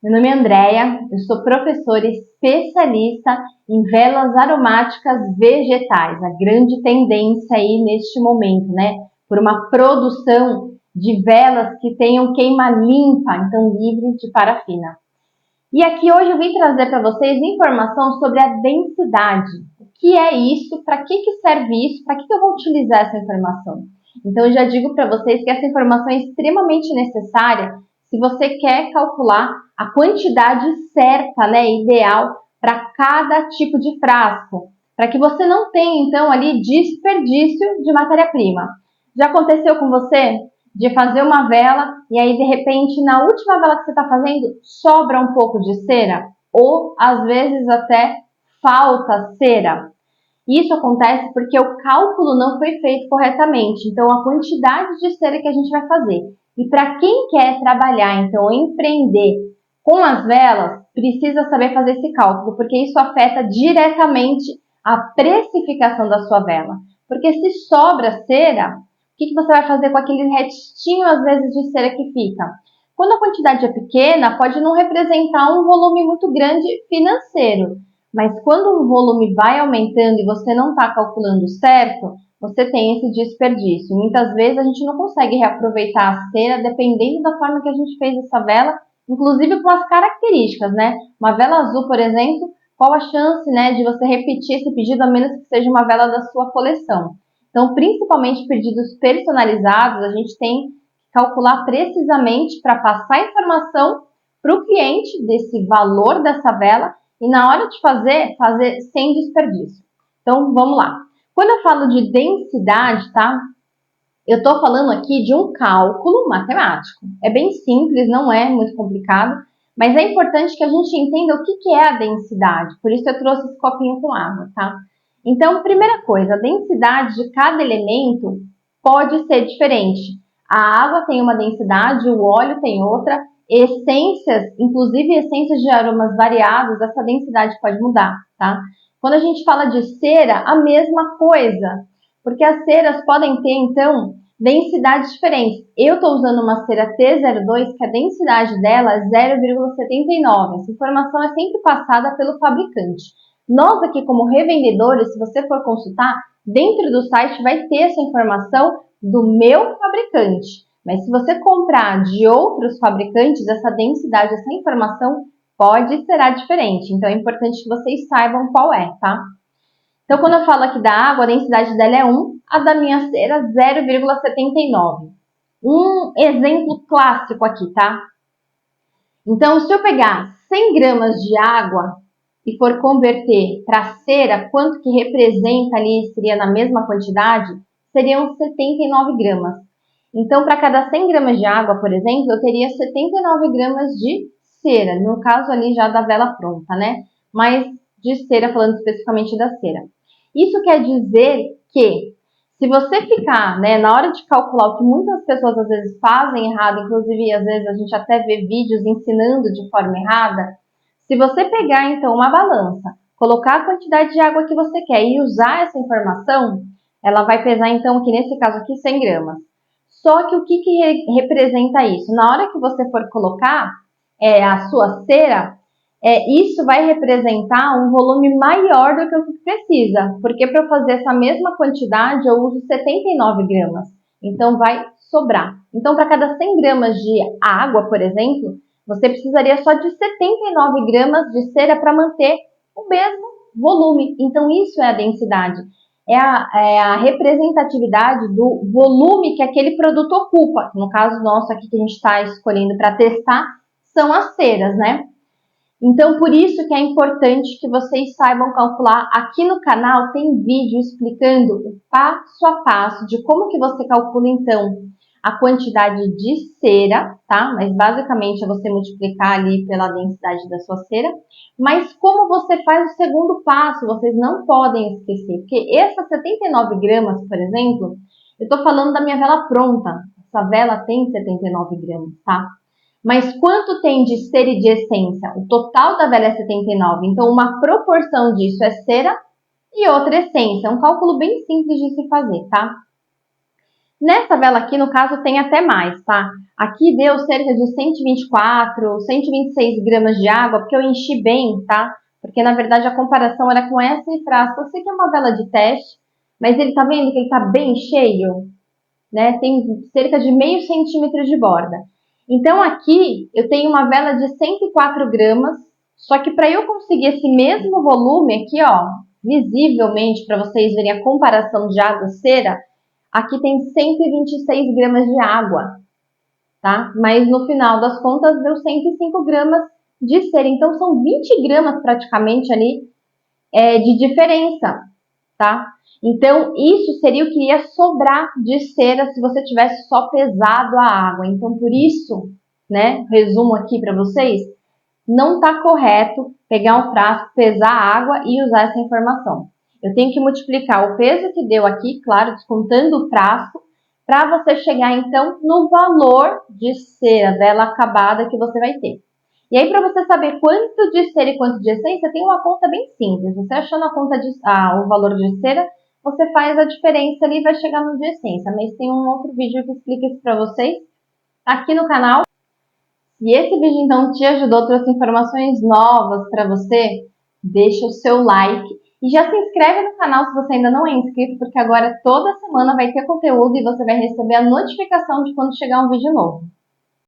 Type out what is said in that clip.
Meu nome é Andréia, eu sou professora especialista em velas aromáticas vegetais, a grande tendência aí neste momento, né? Por uma produção de velas que tenham queima limpa, então livre de parafina. E aqui hoje eu vim trazer para vocês informação sobre a densidade. O que é isso? Para que serve isso? Para que eu vou utilizar essa informação? Então eu já digo para vocês que essa informação é extremamente necessária se você quer calcular a quantidade certa, né, ideal para cada tipo de frasco, para que você não tenha então ali desperdício de matéria-prima. Já aconteceu com você de fazer uma vela e aí de repente na última vela que você está fazendo sobra um pouco de cera? Ou às vezes até falta cera? Isso acontece porque o cálculo não foi feito corretamente, então a quantidade de cera que a gente vai fazer. E para quem quer trabalhar, então empreender com as velas, precisa saber fazer esse cálculo, porque isso afeta diretamente a precificação da sua vela. Porque se sobra cera, o que você vai fazer com aquele restinho, às vezes, de cera que fica? Quando a quantidade é pequena, pode não representar um volume muito grande financeiro. Mas quando o volume vai aumentando e você não está calculando certo, você tem esse desperdício. Muitas vezes a gente não consegue reaproveitar a cera dependendo da forma que a gente fez essa vela, inclusive com as características, né? Uma vela azul, por exemplo, qual a chance, né, de você repetir esse pedido a menos que seja uma vela da sua coleção? Então, principalmente pedidos personalizados, a gente tem que calcular precisamente para passar a informação para o cliente desse valor dessa vela e na hora de fazer sem desperdício. Então, vamos lá. Quando eu falo de densidade, tá? Eu estou falando aqui de um cálculo matemático. É bem simples, não é muito complicado, mas é importante que a gente entenda o que é a densidade. Por isso eu trouxe esse copinho com água, tá? Então, primeira coisa, a densidade de cada elemento pode ser diferente. A água tem uma densidade, o óleo tem outra, essências, inclusive essências de aromas variados, essa densidade pode mudar, tá? Quando a gente fala de cera, a mesma coisa, porque as ceras podem ter, então, densidades diferentes. Eu estou usando uma cera T02, que a densidade dela é 0,79. Essa informação é sempre passada pelo fabricante. Nós aqui, como revendedores, se você for consultar, dentro do site vai ter essa informação do meu fabricante. Mas se você comprar de outros fabricantes, essa densidade, essa informação pode ser diferente. Então é importante que vocês saibam qual é, tá? Então quando eu falo aqui da água, a densidade dela é 1, a da minha cera 0,79. Um exemplo clássico aqui, tá? Então se eu pegar 100 gramas de água e for converter para cera, quanto que representa ali, seria na mesma quantidade, seriam 79 gramas. Então, para cada 100 gramas de água, por exemplo, eu teria 79 gramas de cera, no caso ali já da vela pronta, né? Mas de cera, falando especificamente da cera. Isso quer dizer que, se você ficar, né, na hora de calcular o que muitas pessoas às vezes fazem errado, inclusive às vezes a gente até vê vídeos ensinando de forma errada, se você pegar então uma balança, colocar a quantidade de água que você quer e usar essa informação, ela vai pesar então, aqui nesse caso aqui, 100 gramas. Só que o que representa isso? Na hora que você for colocar a sua cera, isso vai representar um volume maior do que o que precisa, porque para eu fazer essa mesma quantidade eu uso 79 gramas, então vai sobrar. Então para cada 100 gramas de água, por exemplo, você precisaria só de 79 gramas de cera para manter o mesmo volume. Então isso é a densidade. É a representatividade do volume que aquele produto ocupa. No caso nosso aqui que a gente está escolhendo para testar, são as ceras, né? Então, por isso que é importante que vocês saibam calcular. Aqui no canal tem vídeo explicando o passo a passo de como que você calcula, então, a quantidade de cera, tá? Mas basicamente é você multiplicar ali pela densidade da sua cera. Mas como você faz o segundo passo, vocês não podem esquecer. Porque essas 79 gramas, por exemplo, eu tô falando da minha vela pronta. Essa vela tem 79 gramas, tá? Mas quanto tem de cera e de essência? O total da vela é 79. Então, uma proporção disso é cera e outra essência. É um cálculo bem simples de se fazer, tá? Nessa vela aqui, no caso, tem até mais, tá? Aqui deu cerca de 124, 126 gramas de água, porque eu enchi bem, tá? Porque, na verdade, a comparação era com essa frasco. Eu sei que é uma vela de teste, mas ele tá vendo que ele tá bem cheio, né? Tem cerca de meio centímetro de borda. Então, aqui, eu tenho uma vela de 104 gramas, só que para eu conseguir esse mesmo volume aqui, ó, visivelmente, para vocês verem a comparação de água e cera, aqui tem 126 gramas de água, tá? Mas no final das contas deu 105 gramas de cera. Então são 20 gramas praticamente ali de diferença, tá? Então isso seria o que ia sobrar de cera se você tivesse só pesado a água. Então por isso, né, resumo aqui para vocês, não está correto pegar um frasco, pesar a água e usar essa informação. Eu tenho que multiplicar o peso que deu aqui, claro, descontando o frasco, para você chegar então no valor de cera, vela acabada que você vai ter. E aí, para você saber quanto de cera e quanto de essência, tem uma conta bem simples. Você achando a conta o valor de cera, você faz a diferença ali e vai chegar no de essência. Mas tem um outro vídeo que explica isso para vocês aqui no canal. Se esse vídeo então te ajudou, trouxe informações novas para você, deixa o seu like e já se inscreve no canal se você ainda não é inscrito, porque agora toda semana vai ter conteúdo e você vai receber a notificação de quando chegar um vídeo novo.